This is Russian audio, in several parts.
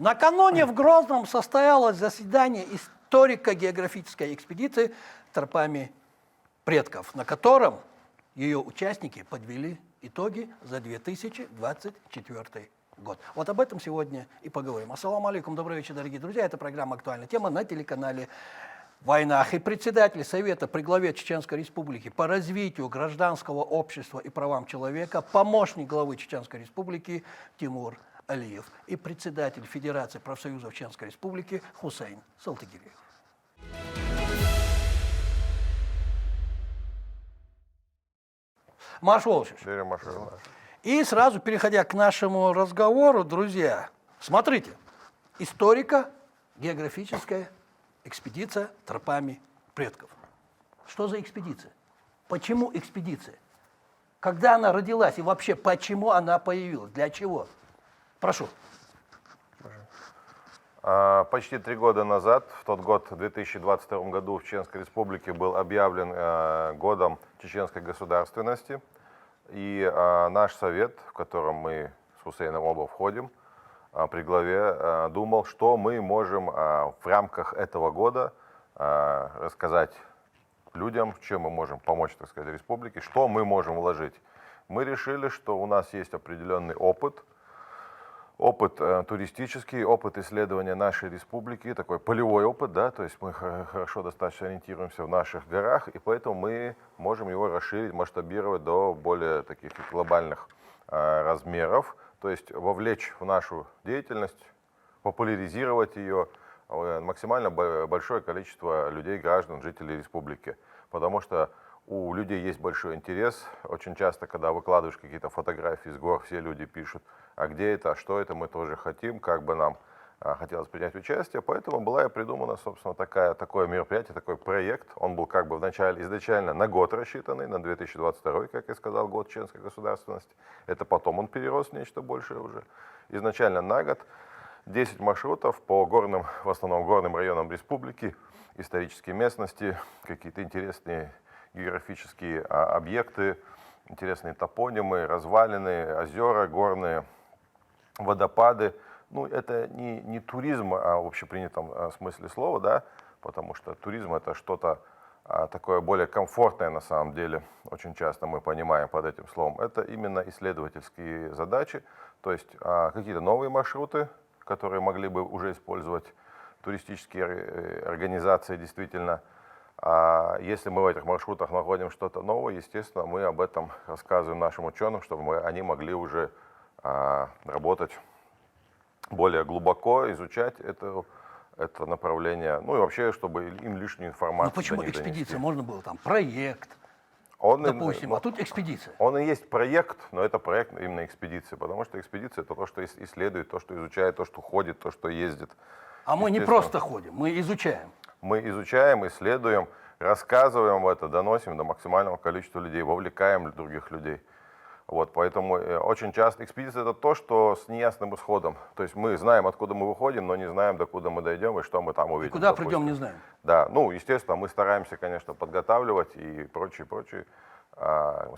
Накануне в Грозном состоялось заседание историко-географической экспедиции «Тропами предков», на котором ее участники подвели итоги за 2024 год. Вот об этом сегодня и поговорим. Ассаламу алейкум, добрый вечер, дорогие друзья. Это программа «Актуальная тема» на телеканале «Войнах». И председатель Совета при главе Чеченской Республики по развитию гражданского общества и правам человека, помощник главы Чеченской Республики Тимур Алиев и председатель Федерации профсоюзов Чеченской Республики Хусейн Салтыгириев. Маш Волчич. И сразу, переходя к нашему разговору, друзья, смотрите, историко-географическая экспедиция «Тропами предков». Что за экспедиция? Почему экспедиция? Когда она родилась и вообще почему она появилась? Для чего? Прошу. Почти 3 года назад, в тот год, в 2022 году, в Чеченской Республике был объявлен годом чеченской государственности. И наш совет, в котором мы с Хусейном оба входим, при главе, думал, что мы можем в рамках этого года рассказать людям, чем мы можем помочь, так сказать, республике, что мы можем вложить. Мы решили, что у нас есть определенный опыт туристический, опыт исследования нашей республики, такой полевой опыт, да, то есть мы хорошо достаточно ориентируемся в наших горах, и поэтому мы можем его расширить, масштабировать до более таких глобальных размеров, то есть вовлечь в нашу деятельность, популяризировать ее максимально большое количество людей, граждан, жителей республики, потому что у людей есть большой интерес. Очень часто, когда выкладываешь какие-то фотографии с гор, все люди пишут, а где это, что это, мы тоже хотим, как бы нам хотелось принять участие. Поэтому была и придумана, собственно, такое мероприятие, такой проект. Он был как бы изначально на год рассчитанный, на 2022, как я сказал, год чеченской государственности. Это потом он перерос в нечто большее уже. Изначально на год 10 маршрутов по горным, в основном горным районам республики, исторические местности, какие-то интересные географические объекты, интересные топонимы, развалины, озера горные, водопады. Ну, это не туризм в общепринятом смысле слова, да, потому что туризм это что-то такое более комфортное на самом деле, очень часто мы понимаем под этим словом. Это именно исследовательские задачи, то есть какие-то новые маршруты, которые могли бы уже использовать туристические организации действительно. Если мы в этих маршрутах находим что-то новое, естественно, мы об этом рассказываем нашим ученым, чтобы они могли уже работать более глубоко, изучать это направление, ну и вообще, чтобы им лишнюю информацию. Но почему экспедиция? Можно было там проект, допустим, а тут экспедиция. Он и есть проект, но это проект именно экспедиции, потому что экспедиция это то, что исследует, то, что изучает, то, что ходит, то, что ездит. А мы не просто ходим, мы изучаем. Мы изучаем, исследуем, рассказываем это, доносим до максимального количества людей, вовлекаем других людей. Вот, поэтому очень часто экспедиция это то, что с неясным исходом. То есть мы знаем, откуда мы выходим, но не знаем, докуда мы дойдем и что мы там увидим. И куда придем, не знаем. Да, ну, естественно, мы стараемся, конечно, подготавливать и прочие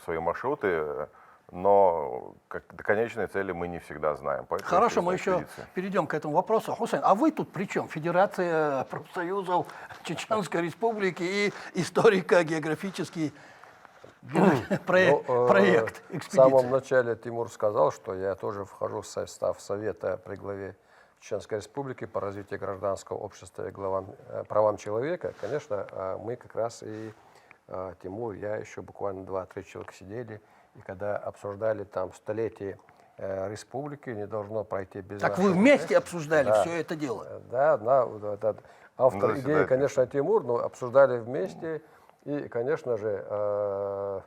свои маршруты, но до конечной цели мы не всегда знаем. Хорошо, мы еще перейдем к этому вопросу. Хусейн, а вы тут при чем? Федерация профсоюзов Чеченской Республики и историко-географический проект экспедиции. В самом начале Тимур сказал, что я тоже вхожу в состав Совета при главе Чеченской Республики по развитию гражданского общества и правам человека. Конечно, мы как раз и Тимур, я еще буквально 2-3 человека сидели, и когда обсуждали там столетие республики, не должно пройти без... Так вы вместе обсуждали все это дело? Да, автор идеи, конечно, Тимур, но обсуждали вместе. И, конечно же,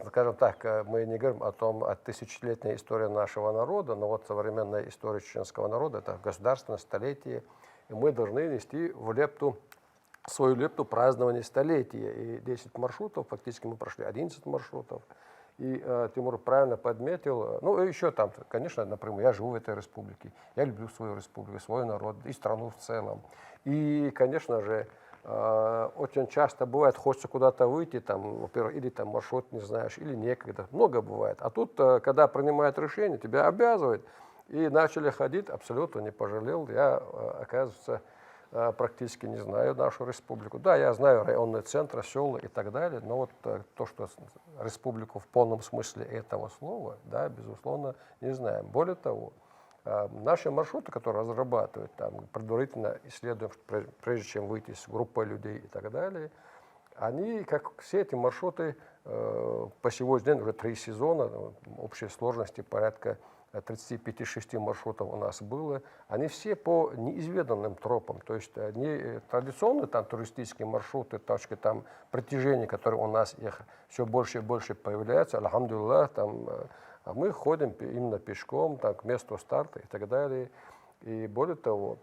скажем так, мы не говорим о тысячелетней истории нашего народа, но вот современная история чеченского народа, это государственное столетие, и мы должны нести свою лепту празднования столетия. И 10 маршрутов, фактически мы прошли 11 маршрутов. И Тимур правильно подметил, ну еще там, конечно, например, я живу в этой республике, я люблю свою республику, свой народ и страну в целом. И, конечно же, очень часто бывает, хочется куда-то выйти, там, во-первых, или там маршрут не знаешь, или некогда, много бывает. А тут, когда принимают решение, тебя обязывают. И начали ходить, абсолютно не пожалел. Я, оказывается, практически не знаю нашу республику. Да, я знаю районные центры, села и так далее, но вот то, что республику в полном смысле этого слова, да, безусловно, не знаем. Более того, наши маршруты, которые разрабатывают, там, предварительно исследуем, прежде чем выйти с группой людей и так далее, они, как все эти маршруты, по сегодняшний день уже 3 сезона, общей сложности порядка 35-6 маршрутов у нас было, они все по неизведанным тропам, то есть не традиционные там туристические маршруты, точки там притяжения, которые у нас их все больше и больше появляются, альхамдулиллах, там, а мы ходим именно пешком там, к месту старта и так далее. И более того,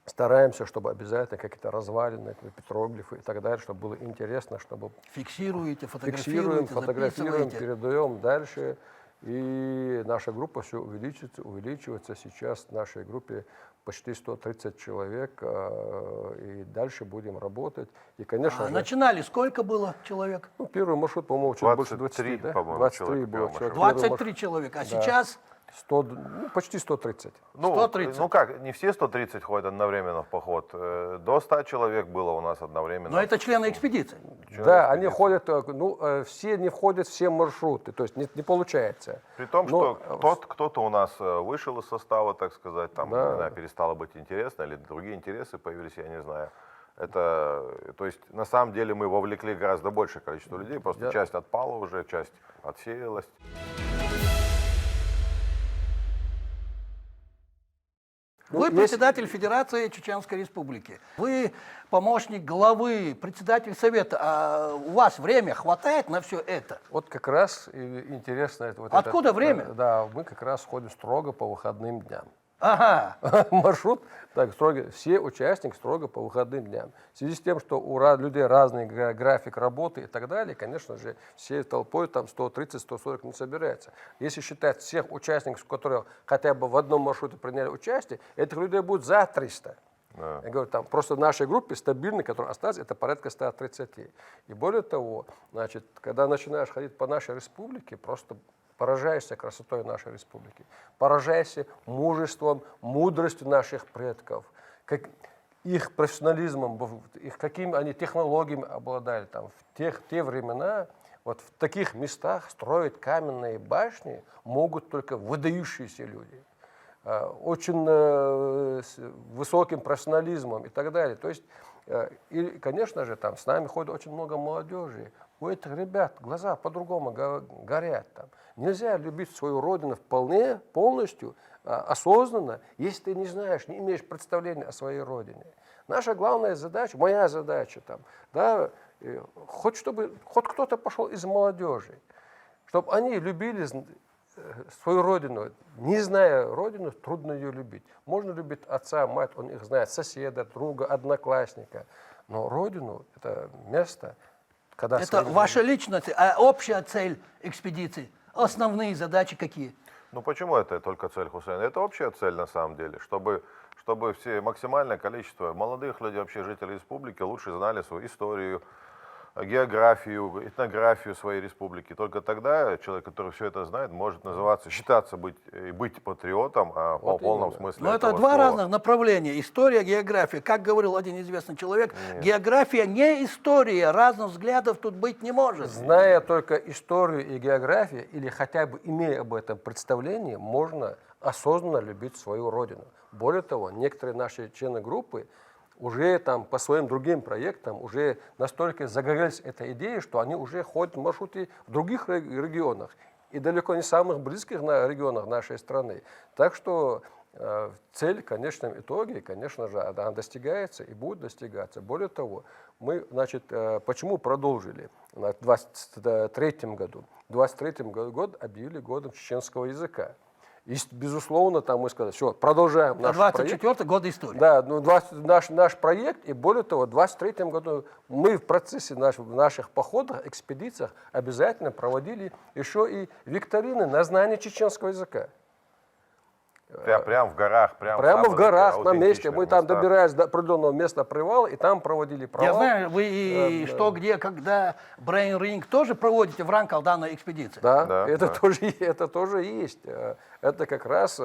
стараемся, чтобы обязательно какие-то развалины, петроглифы и так далее, чтобы было интересно, чтобы Фиксируете, фиксируем, фотографируете, фотографируем, записываете. передаем дальше. И наша группа все увеличивается. Сейчас в нашей группе почти 130 человек, и дальше будем работать. И, конечно же, Начинали сколько было человек? ну, первый маршрут, по-моему, чуть больше 23, 20, да? по-моему, 23 человек было первый человек. маршрут. Первый 23 человека, а Да. сейчас 100, ну, почти 130. Ну, 130. ну как, не все 130 ходят одновременно в поход. До 100 человек было у нас одновременно. но это члены экспедиции. Члены Да, они экспедиции. ходят, ну, все не входят в все маршруты, то есть не получается. При том, Но, что кто-то у нас вышел из состава, так сказать, там, Да. не знаю, перестало быть интересно, или другие интересы появились, я не знаю. Это, то есть, на самом деле мы вовлекли гораздо большее количество людей, просто Я- часть отпала уже, часть отсеялась. Вы есть- председатель Федерации Чеченской Республики. Вы помощник главы, председатель совета. А у вас время хватает на все это? Вот как раз и интересно это. Вот Откуда это, время? Да, мы как раз ходим строго по выходным дням. Ага. Маршрут, так, строго, все участники строго по выходным дням. В связи с тем, что у людей разный график работы и так далее, конечно же, всей толпой там 130-140 не собирается. Если считать всех участников, которые хотя бы в одном маршруте приняли участие, этих людей будет за 300. Да. Я говорю, там просто в нашей группе стабильно, которые остались, это порядка 130. И более того, значит, когда начинаешь ходить по нашей республике, просто поражаешься красотой нашей республики, поражаешься мужеством, мудростью наших предков, как их профессионализмом, их какими они технологиями обладали. Там, в те времена вот в таких местах строить каменные башни могут только выдающиеся люди, очень с высоким профессионализмом и так далее. То есть, и, конечно же, там с нами ходит очень много молодежи. У этих ребят глаза по-другому горят. Там. Нельзя любить свою родину вполне, полностью, осознанно, если ты не знаешь, не имеешь представления о своей родине. Наша главная задача, моя задача, там, да, хоть кто-то пошел из молодежи, чтобы они любили свою родину. Не зная родину, трудно ее любить. Можно любить отца, мать, он их знает, соседа, друга, одноклассника. Но родину – это место, когда... Это ваша личная цель. А общая цель экспедиции? Основные задачи какие? Ну почему это только цель, Хусейн? Это общая цель на самом деле, чтобы все максимальное количество молодых людей, вообще жителей республики, лучше знали свою историю, географию, этнографию своей республики. Только тогда человек, который все это знает, может считаться быть патриотом, по Вот полном именно. смысле Но это этого два слова. разных направления. История, география. Как говорил один известный человек, география не история. Разных взглядов тут быть не может. Зная только историю и географию, или хотя бы имея об этом представление, можно осознанно любить свою родину. Более того, некоторые наши члены группы уже там по своим другим проектам уже настолько загорелись этой идеей, что они уже ходят в маршруте в других регионах и далеко не самых близких регионах нашей страны. Так что цель в конечном итоге, конечно же, она достигается и будет достигаться. Более того, мы, значит, почему продолжили в 2023 году? В 2023 год объявили годом чеченского языка. И, безусловно, там мы сказали, все, продолжаем наш проект. 24-й год истории. Да, ну, наш проект, и более того, в 2023 году мы в процессе наших походов, экспедициях обязательно проводили еще и викторины на знание чеченского языка. Прям в горах, Прямо в горах, на месте. аутентичных Мы там местах. добирались до определенного места привала, и там проводили провал. Я знаю, вы и что, где, когда Brain Ring тоже проводите в рамках данной экспедиции. Да, Да, это, да. это тоже есть. Это как раз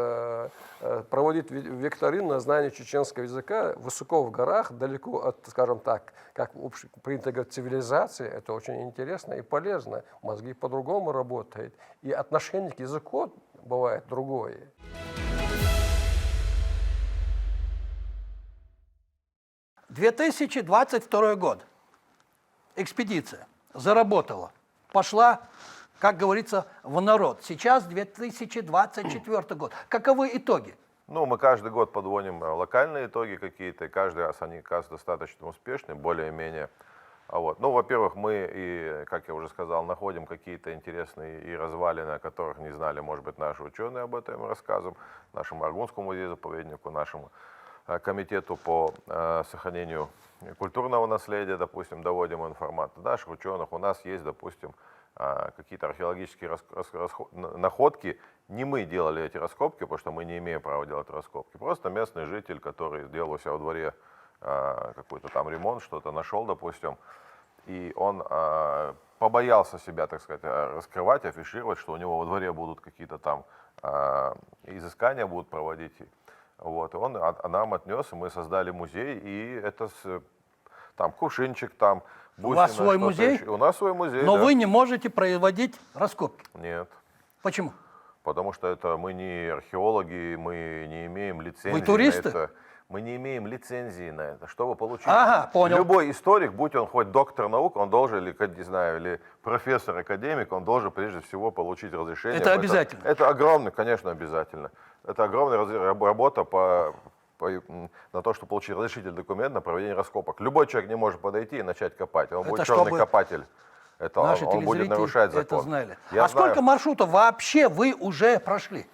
проводит викторину на знание чеченского языка высоко в горах, далеко от, скажем так, как принято говорить, цивилизации. Это очень интересно и полезно. Мозги по-другому работают. И отношение к языку бывает другое. — 2022 год. Экспедиция заработала, пошла, как говорится, в народ. Сейчас 2024 год. Каковы итоги? Ну, мы каждый год подводим локальные итоги какие-то, и каждый раз они кажутся достаточно успешны, более-менее. Вот. Ну, во-первых, мы, и, как я уже сказал, находим какие-то интересные и развалины, о которых не знали, может быть, наши ученые об этом рассказываем, нашему Аргунскому музею-заповеднику, нашему комитету по сохранению культурного наследия, допустим, доводим информацию. Наших ученых у нас есть, допустим, какие-то археологические находки. Не мы делали эти раскопки, потому что мы не имеем права делать раскопки. Просто местный житель, который сделал у себя во дворе какой-то там ремонт, что-то нашел, допустим, и он побоялся себя, так сказать, раскрывать, афишировать, что у него во дворе будут какие-то там изыскания будут проводить. Вот, и он нам отнес, и мы создали музей, и это там кувшинчик, там бусина. У вас свой музей? Еще. У нас свой музей, Но да. вы не можете производить раскопки. Нет, Почему? потому что это мы не археологи, мы не имеем лицензии Вы туристы? на это. Мы не имеем лицензии на это. Чтобы получить... Ага, понял. Любой историк, будь он хоть доктор наук, он должен, или, не знаю, или профессор, академик, он должен прежде всего получить разрешение. Это обязательно? Это огромный, конечно, обязательно. Это огромная работа на то, чтобы получить разрешительный документ на проведение раскопок. Любой человек не может подойти и начать копать. Он Это будет черный чтобы копатель. Это Наши он будет телезрители нарушать закон. это знали. Я А сколько знаю. маршрутов вообще вы уже прошли?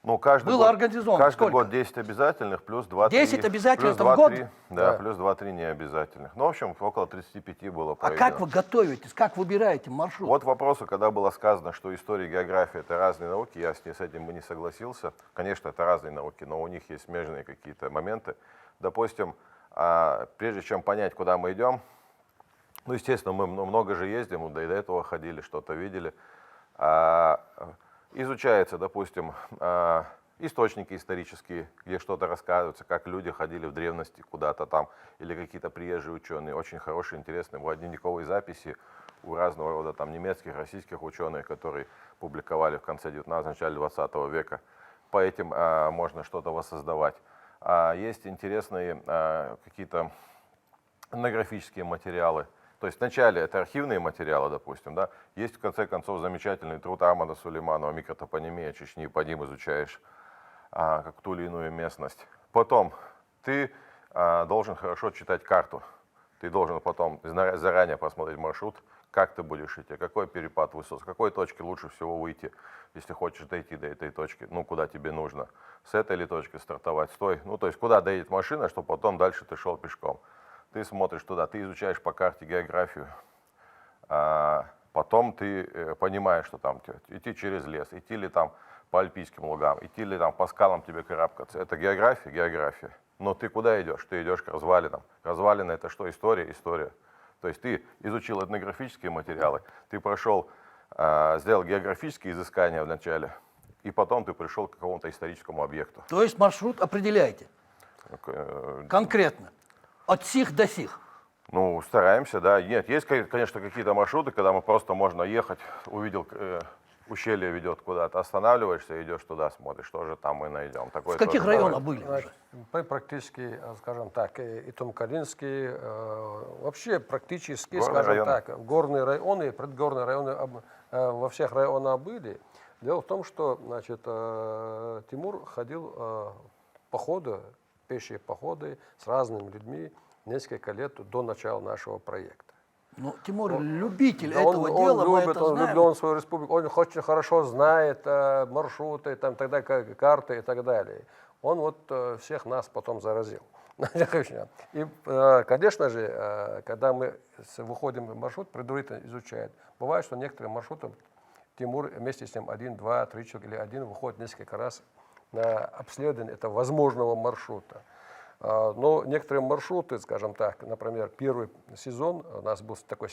Ну, каждый было год, организовано каждый сколько? год 10 обязательных, плюс 2-3. 10 обязательных плюс в год? 2-3, да, плюс 2-3 необязательных. Ну, в общем, около 35 было А проведено. как вы готовитесь, как выбираете маршрут? Вот вопросы, когда было сказано, что история и география — это разные науки, я с этим бы не согласился. Конечно, это разные науки, но у них есть смежные какие-то моменты. Допустим, прежде чем понять, куда мы идем, ну, естественно, мы много же ездим, да и до этого ходили, что-то видели. Изучается, допустим, источники исторические, где что-то рассказывается, как люди ходили в древности куда-то там, или какие-то приезжие ученые, очень хорошие, интересные, бывают дневниковые записи у разного рода там немецких, российских ученых, которые публиковали в конце 19-го, начале 20 века. По этим можно что-то воссоздавать. Есть интересные какие-то этнографические материалы. То есть вначале это архивные материалы, допустим, да. Есть, в конце концов, замечательный труд Ахмада Сулейманова «Микротопонимия Чечни», по ним изучаешь как ту или иную местность. Потом ты должен хорошо читать карту. Ты должен потом заранее посмотреть маршрут, как ты будешь идти, какой перепад высот, с какой точки лучше всего выйти, если хочешь дойти до этой точки, ну, куда тебе нужно. С этой ли точки стартовать, стой. Ну, то есть, куда доедет машина, чтобы потом дальше ты шел пешком. Ты смотришь туда, ты изучаешь по карте географию, потом ты понимаешь, что там идти через лес, идти ли там по альпийским лугам, идти ли там по скалам тебе карабкаться. Это география, география. Но ты куда идешь? Ты идешь к развалинам. Развалины — это что? История, история. То есть ты изучил этнографические материалы, ты прошел, сделал географические изыскания вначале, и потом ты пришел к какому-то историческому объекту. То есть маршрут определяете конкретно, от сих до сих? Ну, стараемся, да. Нет, есть, конечно, какие-то маршруты, когда мы просто можно ехать, увидел, ущелье ведет куда-то, останавливаешься, идешь туда, смотришь, что же там мы найдем. Такое В каких тоже районах бывает. были уже? Мы практически, скажем так, и Тумкалинский, вообще практически, Горные скажем районы. так, горные районы, предгорные районы, во всех районах были. Дело в том, что, значит, Тимур ходил в походы, пешие походы с разными людьми несколько лет до начала нашего проекта. Ну, Тимур любитель Да, этого дела, мы любит, это он знаем. влюблен в свою республику, он очень хорошо знает маршруты, там, тогда карты и так далее. Он вот всех нас потом заразил. И, конечно же, когда мы выходим в маршрут, предварительно изучают. Бывает, что некоторые маршруты Тимур вместе с ним 1, 2, 3 человека или один выходит несколько раз обследование этого возможного маршрута. Но некоторые маршруты, скажем так, например, первый сезон у нас был такой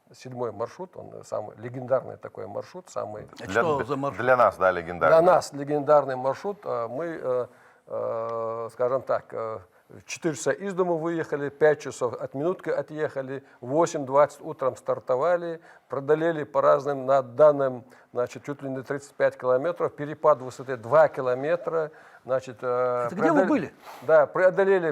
7-й маршрут, он самый легендарный такой маршрут, самый... Что за маршрут? Для нас, да, легендарный. Для нас легендарный маршрут. Мы, скажем так, в 4 часа из дома выехали, 5 часов от минутки отъехали, в 8:20 утром стартовали, преодолели по разным данным, значит, чуть ли не 35 километров, перепад высоты 2 километра. Значит, где вы были? Да, преодолели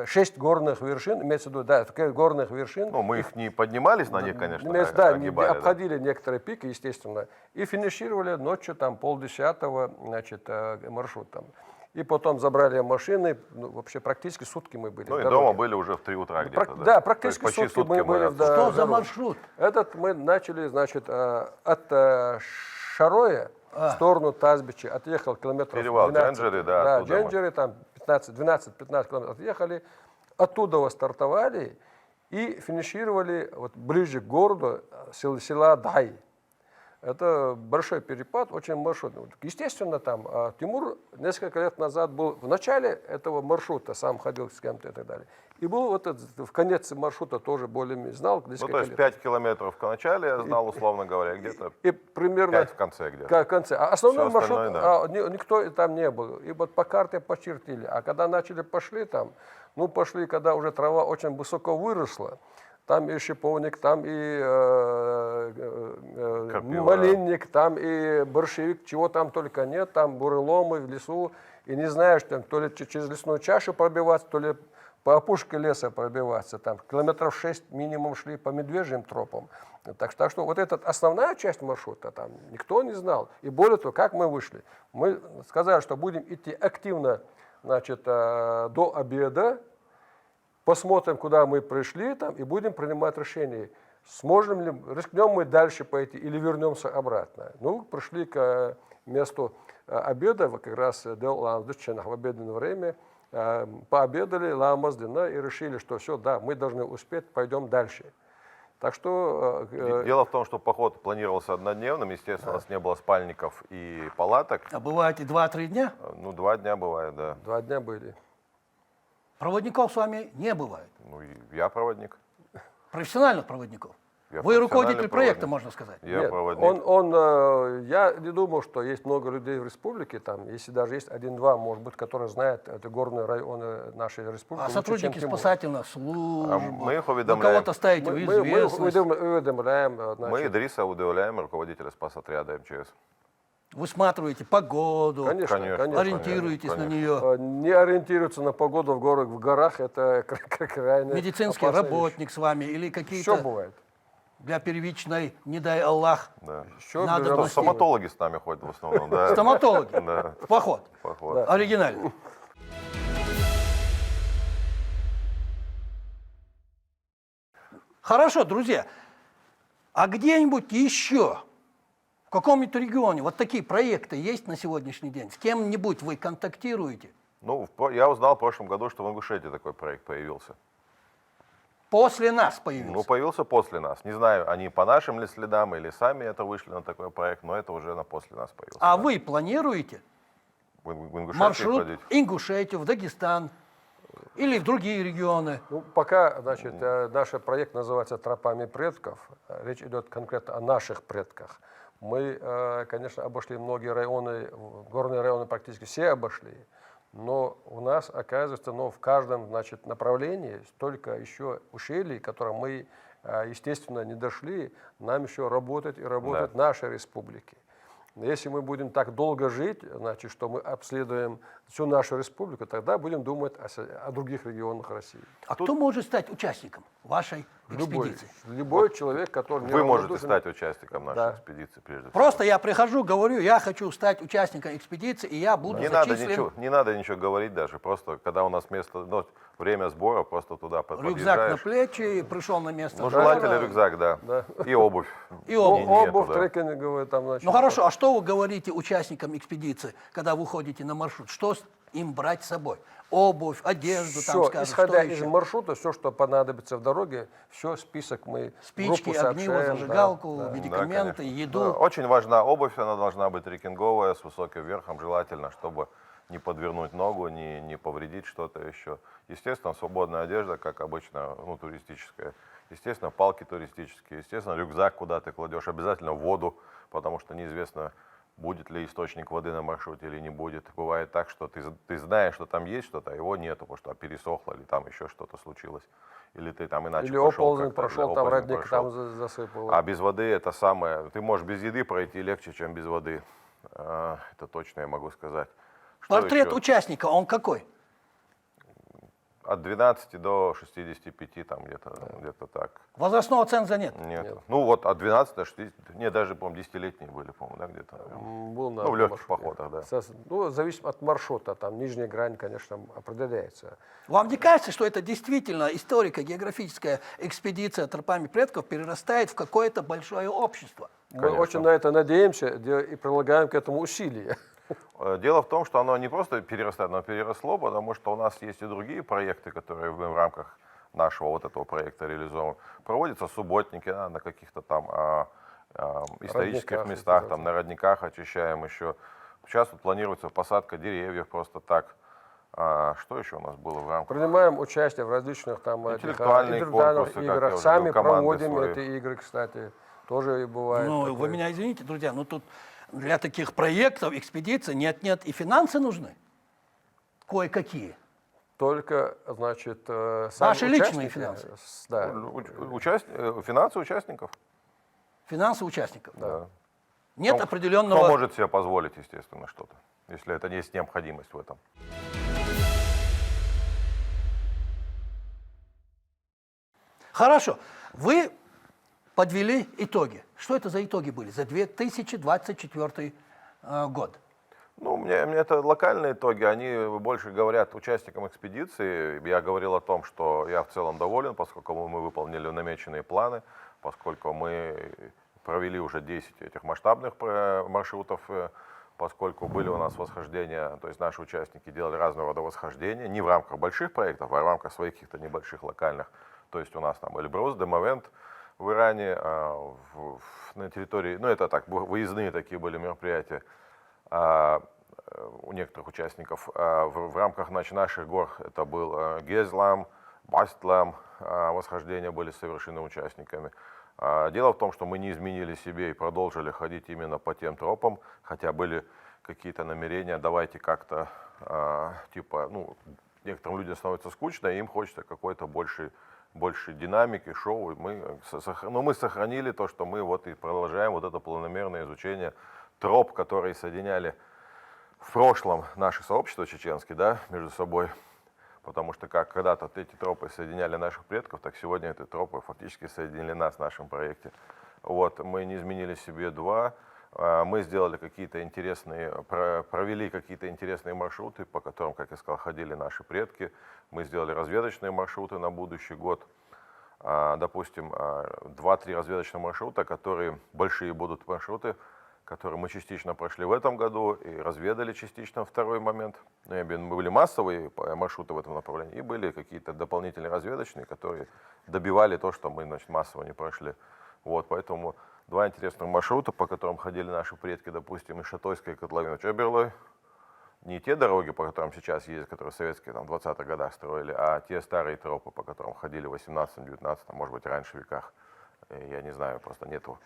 6 горных вершин, имеется в виду, да, горных вершин. Ну, мы их не поднимались на них, конечно, Да, огибали, обходили некоторые пики, естественно, и финишировали ночью, там, 9:30, значит, маршрут там. И потом забрали машины, ну, вообще практически сутки мы были. Ну в и дороге. дома были уже в 3 утра где-то. Да, практически То есть почти сутки мы были в Что за дороге. маршрут? Этот мы начали, значит, от Шароя в сторону Тазбичи, отъехал километров Перевал 12. Дженджери, да, Да, оттуда мы. Дженджери, там 12-15 километров отъехали, оттуда стартовали и финишировали вот ближе к городу села Дай. Это большой перепад, очень маршрутный. Естественно, там Тимур несколько лет назад был в начале этого маршрута, сам ходил с кем-то и так далее. И был вот этот, в конец маршрута тоже более знал. Ну, то есть 5 километров в начале я знал, условно говоря, где-то И примерно 5 в конце где-то. в конце. А основной Всё остальное, маршрут, никто там не был. И вот по карте почертили. А когда пошли там, ну пошли, когда уже трава очень высоко выросла, там и шиповник, там и малинник, там и борщевик, чего там только нет, там буреломы в лесу. И не знаешь, там, то ли через лесную чашу пробиваться, то ли по опушке леса пробиваться. Там километров 6 минимум шли по медвежьим тропам. Так что вот эта основная часть маршрута там никто не знал. И более того, как мы вышли? Мы сказали, что будем идти активно, значит, до обеда, посмотрим, куда мы пришли там, и будем принимать решение, сможем ли, рискнем мы дальше пойти или вернемся обратно. Ну, пришли к месту обеда, как раз в обеденное время, пообедали Ламаздина и решили, что все, да, мы должны успеть, пойдем дальше. Так что... Дело в том, что поход планировался однодневным, естественно, у нас не было спальников и палаток. А бывает и 2-3 дня? Ну, 2 дня бывает, да. 2 дня были. Проводников с вами не бывает. Ну, и я проводник. Профессиональных проводников. Я Вы руководитель профессиональный проекта, проводник. можно сказать. Я Нет, проводник. я не думал, что есть много людей в республике, там, если даже есть 1-2, может быть, которые знают это горные районы нашей республики. А лучше, сотрудники чем Тимур. спасательных служб, мы их вы уведомляем. кого-то ставите в Мы известность. уведомляем, Мы значит, Идриса удивляем, руководителя спасотряда МЧС. Высматриваете погоду, конечно, ориентируетесь на конечно. нее. Не ориентироваться на погоду в горах, это крайне Медицинский опасная работник с вами или вещь. Все какие-то бывает. для первичной, не дай Аллах, Да. Все Надо берем. Ну, носить. стоматологи с нами ходят в основном, да. стоматологи Да, в поход. поход. Да. Оригинально. Хорошо, друзья. А где-нибудь еще, в каком-нибудь регионе, вот такие проекты есть на сегодняшний день? С кем-нибудь вы контактируете? Ну, я узнал в прошлом году, что в Ингушетии такой проект появился. После нас появился. Ну, появился после нас. Не знаю, они по нашим ли следам или сами это вышли на такой проект, но это уже после нас появился. А да. вы планируете В Ингушетии маршрут ходить? Ингушетию, в Дагестан или в другие регионы? Ну, пока, значит, наш проект называется «Тропами предков». Речь идет конкретно о наших предках. Мы, конечно, обошли многие районы, горные районы практически все обошли. Но у нас, оказывается, в каждом, значит, направлении столько еще ущелий, которые мы, естественно, не дошли, нам еще работать и работать в нашей республике. Если мы будем так долго жить, значит, что мы обследуем всю нашу республику, тогда будем думать о других регионах России. А кто может стать участником вашей экспедиции? Любой человек, который... Вы можете неравнодушен- стать участником нашей Да. экспедиции, прежде всего. Просто я прихожу, говорю, я хочу стать участником экспедиции, и я буду Не надо, зачислен. не надо ничего говорить даже, просто когда у нас время сбора, просто туда Рюкзак на подъезжаешь. плечи, пришел на место. Ну, сбора. желательно рюкзак, да. И обувь. И обувь. Нету, Обувь, да. трекинговые там, значит. Ну хорошо, а что вы говорите участникам экспедиции, когда вы ходите на маршрут? Что им брать с собой? Обувь, одежду, там, Все, скажем, исходя что из еще? маршрута, все, что понадобится в дороге, все, список мы Спички, группу огниво, сообщаем, зажигалку, да. медикаменты, конечно. еду. Да, очень важна обувь, она должна быть трекинговая, с высоким верхом, желательно, чтобы не подвернуть ногу, не повредить что-то еще. Естественно, свободная одежда, как обычно, ну, туристическая. Естественно, палки туристические. Естественно, рюкзак, куда ты кладешь. Обязательно воду, потому что неизвестно, будет ли источник воды на маршруте или не будет. Бывает так, что ты знаешь, что там есть что-то, а его нету, потому что пересохло, или там еще что-то случилось. Или ты там иначе Или пошел оползень как-то, прошел, или там оползень родник прошел. там засыпал. А без воды это самое. Ты можешь без еды пройти легче, чем без воды. Это точно я могу сказать. Что Портрет еще? участника, он какой? От 12 до 65, там где-то так. Возрастного ценза нет. Нет. Ну вот от 12 до 60, не, даже, по-моему, 10-летние были, по-моему, да, где-то. Был на Ну, в легких маршруте. походах, да. Ну, зависит от маршрута, там нижняя грань, конечно, определяется. Вам не кажется, что это действительно историко-географическая экспедиция тропами предков перерастает в какое-то большое общество? Мы Конечно. очень на это надеемся и прилагаем к этому усилия. Дело в том, что оно не просто перерастает, оно переросло, потому что у нас есть и другие проекты, которые мы в рамках нашего вот этого проекта реализуем. Проводятся субботники, да, на каких-то там исторических Родниках, местах, там на родниках очищаем еще. Сейчас вот планируется посадка деревьев просто так. Что еще у нас было в рамках? Принимаем участие в различных там Интеллектуальные индивидуальных конкурсы, как я играх. уже Сами говорил, команды проводим свои. эти игры, кстати. Тоже и бывает. Ну, такое. вы меня извините, друзья, но тут для таких проектов, экспедиций нет-нет, и финансы нужны. Кое-какие. Только, значит, сами Ваши личные участники, финансы. Да. Финансы участников. Финансы участников. Да. Нет Кто определенного... может себе позволить, естественно, что-то, если это есть необходимость в этом. Хорошо. Вы подвели итоги. Что это за итоги были за 2024 год? Ну, мне это локальные итоги, они больше говорят участникам экспедиции. Я говорил о том, что я в целом доволен, поскольку мы выполнили намеченные планы, поскольку мы провели уже 10 этих масштабных маршрутов, поскольку были у нас восхождения, то есть наши участники делали разного рода восхождения, не в рамках больших проектов, а в рамках своих каких-то небольших локальных. То есть у нас там Эльбрус, Демавент в Иране, на территории, ну это так, выездные такие были мероприятия у некоторых участников. В рамках наших гор это был Гезлам, Бастлам, восхождения были совершены участниками. Дело в том, что мы не изменили себе и продолжили ходить именно по тем тропам, хотя были какие-то намерения, давайте как-то, типа, ну, некоторым людям становится скучно, и им хочется какой-то больше динамики, шоу. Мы сохранили то, что мы вот и продолжаем вот это планомерное изучение троп, которые соединяли в прошлом наши сообщества чеченские, да, между собой. Потому что как когда-то эти тропы соединяли наших предков, так сегодня эти тропы фактически соединили нас в нашем проекте. Вот, мы не изменили себе два. Мы сделали какие-то интересные, провели какие-то интересные маршруты, по которым, как я сказал, ходили наши предки. Мы сделали разведочные маршруты на будущий год. Допустим, 2-3 разведочных маршрута, которые большие будут маршруты, которые мы частично прошли в этом году и разведали частично второй момент. Были массовые маршруты в этом направлении и были какие-то дополнительные разведочные, которые добивали то, что мы, значит, массово не прошли. Вот, поэтому 2 интересных маршрута, по которым ходили наши предки, допустим, из Шатойской котловины Чоберлой. Не те дороги, по которым сейчас ездят, которые советские там, в 20-х годах строили, а те старые тропы, по которым ходили в 18-19, может быть, раньше веках. Я не знаю, просто нету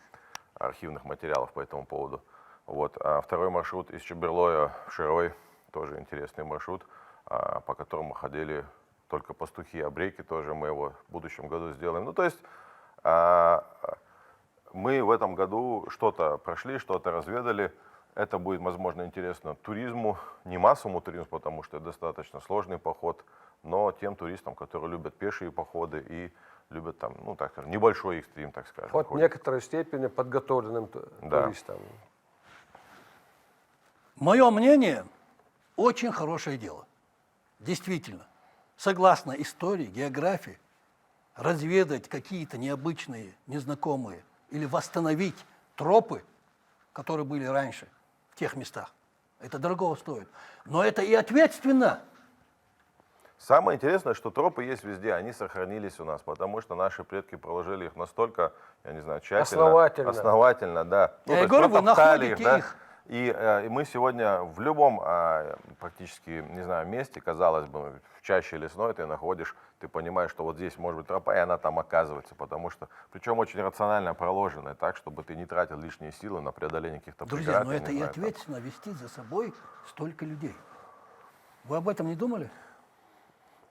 архивных материалов по этому поводу. Вот. А второй маршрут из Чеберлоя в Широй, тоже интересный маршрут, по которому ходили только пастухи, абрейки тоже мы его в будущем году сделаем. Ну, то есть мы в этом году что-то прошли, что-то разведали. Это будет, возможно, интересно туризму, не массовому туризму, потому что это достаточно сложный поход, но тем туристам, которые любят пешие походы и любят там, ну так скажем, небольшой экстрим, так скажем. Вот в некоторой степени подготовленным Да. туристам. Мое мнение, очень хорошее дело. Действительно, согласно истории, географии, разведать какие-то необычные, незнакомые или восстановить тропы, которые были раньше в тех местах. Это дорого стоит. Но это и ответственно. Самое интересное, что тропы есть везде, они сохранились у нас, потому что наши предки проложили их настолько, я не знаю, тщательно, Основательно, да. Ну, Я то есть говорю, вы протоптали находите да. их. И мы сегодня в любом практически, не знаю, месте, казалось бы, в чаще лесной ты находишь, ты понимаешь, что вот здесь может быть тропа, и она там оказывается, потому что, причем очень рационально проложенная, так, чтобы ты не тратил лишние силы на преодоление каких-то Друзья, преград. но я не это и знаю, там. ответственно вести за собой столько людей. Вы об этом не думали?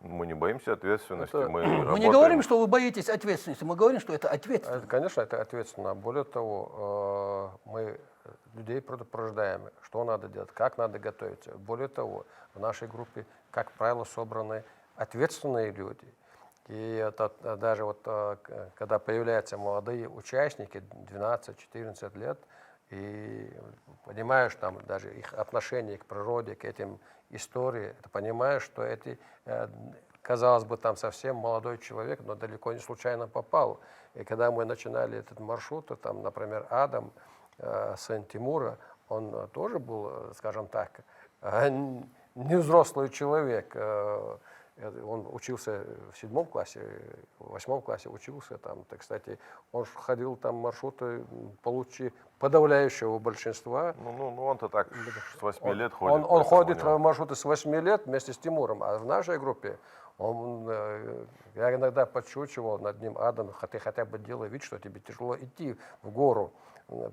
Мы не боимся ответственности, Это- мы Мы не работаем. говорим, что вы боитесь ответственности, мы говорим, что это Это, ответственно. конечно, это ответственно. Более того, мы людей предупреждаем, что надо делать, как надо готовиться. Более того, в нашей группе, как правило, собраны ответственные люди. И это даже вот, когда появляются молодые участники, 12-14 лет, и понимаешь там даже их отношение к природе, к этим историям, ты понимаешь, что эти, казалось бы, там совсем молодой человек, но далеко не случайно попал. И когда мы начинали этот маршрут, то там, например, Адам, сын Тимура, он тоже был, скажем так, не взрослый человек. Он учился в 7 классе, в 8 классе учился там. Так, кстати, он ходил там маршруты получи подавляющего большинства. Ну, он-то так с 8 лет ходит. Он поэтому ходит у него- в маршруты с 8 лет вместе с Тимуром, а в нашей группе я иногда подшучивал над ним: Адам, ты хотя бы делай вид, что тебе тяжело идти в гору,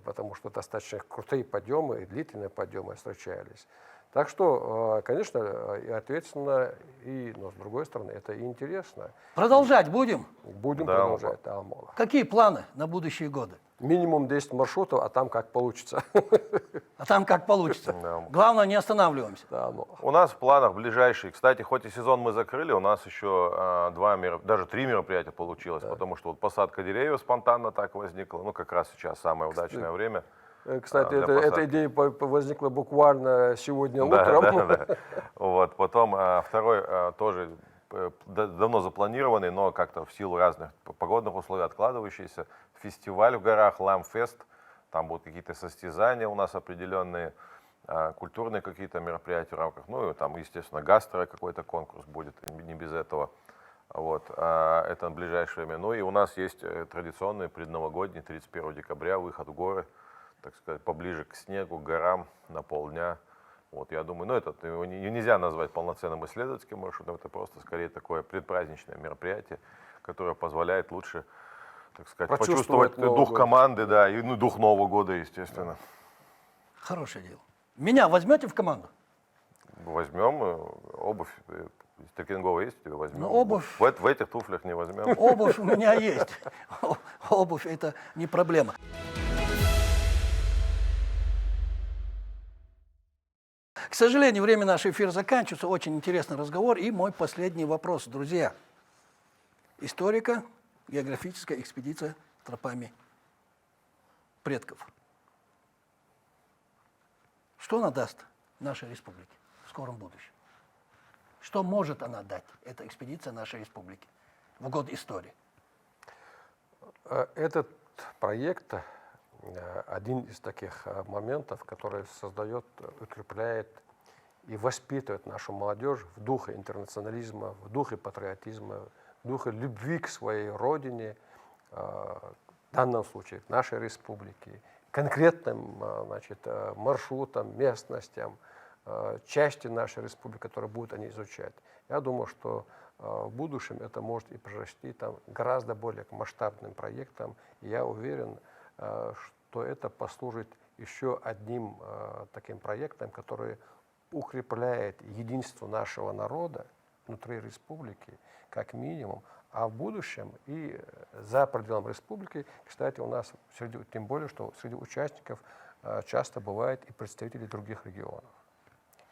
потому что достаточно крутые подъемы и длительные подъемы встречались. Так что, конечно, и ответственно, но с другой стороны, это и интересно. Продолжать будем? Будем Да, продолжать, да, Амола. Какие планы на будущие годы? Минимум 10 маршрутов, а там как получится. А там как получится. Да. Главное, не останавливаемся. Да, Амола. У нас в планах ближайшие, кстати, хоть и сезон мы закрыли, у нас еще даже 3 мероприятия получилось, потому что вот посадка деревьев спонтанно так возникла, ну как раз сейчас самое удачное время. Кстати, для эта посадки. идея возникла буквально сегодня Да, утром. да. Вот. Потом второй тоже давно запланированный, но как-то в силу разных погодных условий откладывающийся фестиваль в горах Ламфест. Там будут какие-то состязания у нас определенные, культурные какие-то мероприятия в рамках. Ну и там, естественно, гастро какой-то конкурс будет, не без этого. Вот. Это на ближайшее время. Ну и у нас есть традиционный предновогодний 31 декабря выход в горы, так сказать, поближе к снегу, к горам на полдня. Вот, я думаю, ну, его нельзя назвать полноценным исследовательским маршрутом, это просто скорее такое предпраздничное мероприятие, которое позволяет лучше, так сказать, Почувствовать почувствовать Новый дух год. команды, да, и дух Нового года, естественно. Хорошее дело. Меня возьмете в команду? Возьмем обувь, трекинговая есть, тебе возьмем. Ну, обувь. В этих туфлях не возьмем. Обувь у меня есть. Обувь – это не проблема. К сожалению, время нашего эфира заканчивается. Очень интересный разговор. И мой последний вопрос, друзья. Историко-географическая экспедиция тропами предков. Что она даст нашей республике в скором будущем? Что может она дать, эта экспедиция нашей республики в год истории? Этот проект один из таких моментов, который создает, укрепляет и воспитывает нашу молодежь в духе интернационализма, в духе патриотизма, в духе любви к своей родине, в данном случае к нашей республике, конкретным, значит, маршрутам, местностям, части нашей республики, которые будут они изучать. Я думаю, что в будущем это может и прирасти там гораздо более масштабным проектам. И я уверен, что это послужит еще одним таким проектом, который укрепляет единство нашего народа внутри республики, как минимум, а в будущем и за пределами республики, кстати, у нас, тем более, что среди участников часто бывают и представители других регионов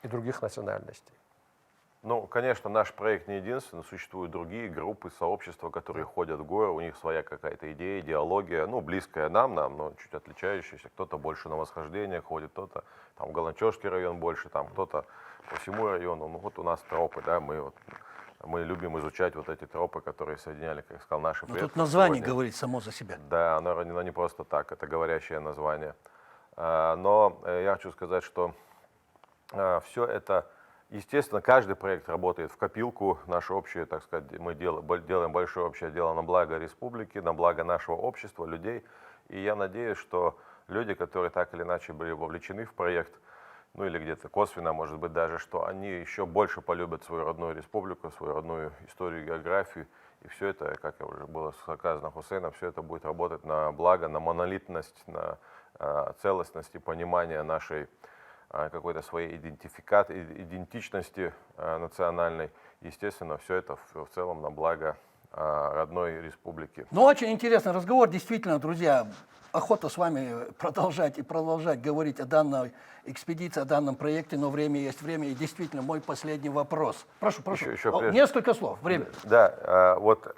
и других национальностей. Ну, конечно, наш проект не единственный, существуют другие группы, сообщества, которые ходят в горы, у них своя какая-то идея, идеология, ну, близкая нам, но чуть отличающаяся. Кто-то больше на восхождение ходит, кто-то там в Галанчевский район больше, там кто-то по всему району. Ну, вот у нас тропы, да, мы любим изучать вот эти тропы, которые соединяли, как я сказал, наши Но предки. тут название сегодня. говорит само за себя. Да, оно не просто так, это говорящее название. Но я хочу сказать, что все это, естественно, каждый проект работает в копилку, нашу общую, так сказать, мы делаем большое общее дело на благо республики, на благо нашего общества, людей. И я надеюсь, что люди, которые так или иначе были вовлечены в проект, ну или где-то косвенно, может быть, даже, что они еще больше полюбят свою родную республику, свою родную историю, географию. И все это, как уже было сказано Хусейном, все это будет работать на благо, на монолитность, на целостность и понимание нашей какой-то своей идентичности национальной. Естественно, все это в целом на благо родной республики. Ну, очень интересный разговор, действительно, друзья. Охота с вами продолжать и продолжать говорить о данной экспедиции, о данном проекте, но время есть время. И действительно, мой последний вопрос. Прошу. Несколько слов, время. Да, вот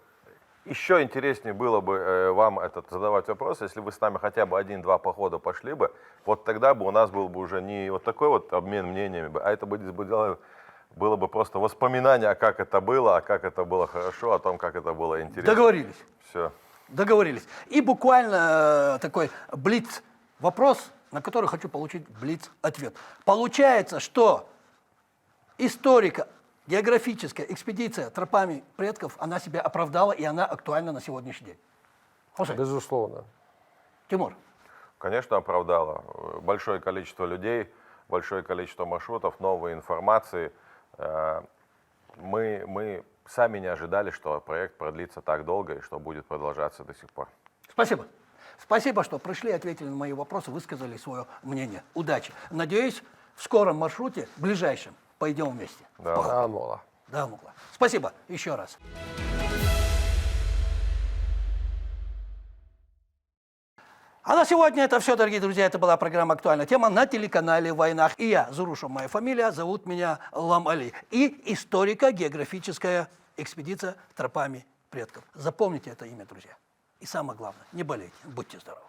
еще интереснее было бы вам задавать вопрос, если вы с нами хотя бы 1-2 похода пошли бы, вот тогда бы у нас был бы уже не вот такой вот обмен мнениями, а это было бы просто воспоминание, как это было хорошо, о том, как это было интересно. Договорились. Все. Договорились. И буквально такой блиц-вопрос, на который хочу получить блиц-ответ. Получается, что историко-географическая экспедиция тропами предков, она себя оправдала, и она актуальна на сегодняшний день. Хусейн. Безусловно. Тимур. Конечно, оправдала. Большое количество людей, большое количество маршрутов, новой информации. Мы сами не ожидали, что проект продлится так долго и что будет продолжаться до сих пор. Спасибо. Спасибо, что пришли, ответили на мои вопросы, высказали свое мнение. Удачи. Надеюсь, в скором маршруте, ближайшем, пойдем вместе. Да. Да, Мугла. Спасибо еще раз. А на сегодня это все, дорогие друзья. Это была программа «Актуальная тема» на телеканале «Войнах». И я, Зурушев, моя фамилия, зовут меня Лам Али. И историко-географическая экспедиция тропами предков. Запомните это имя, друзья. И самое главное, не болейте, будьте здоровы.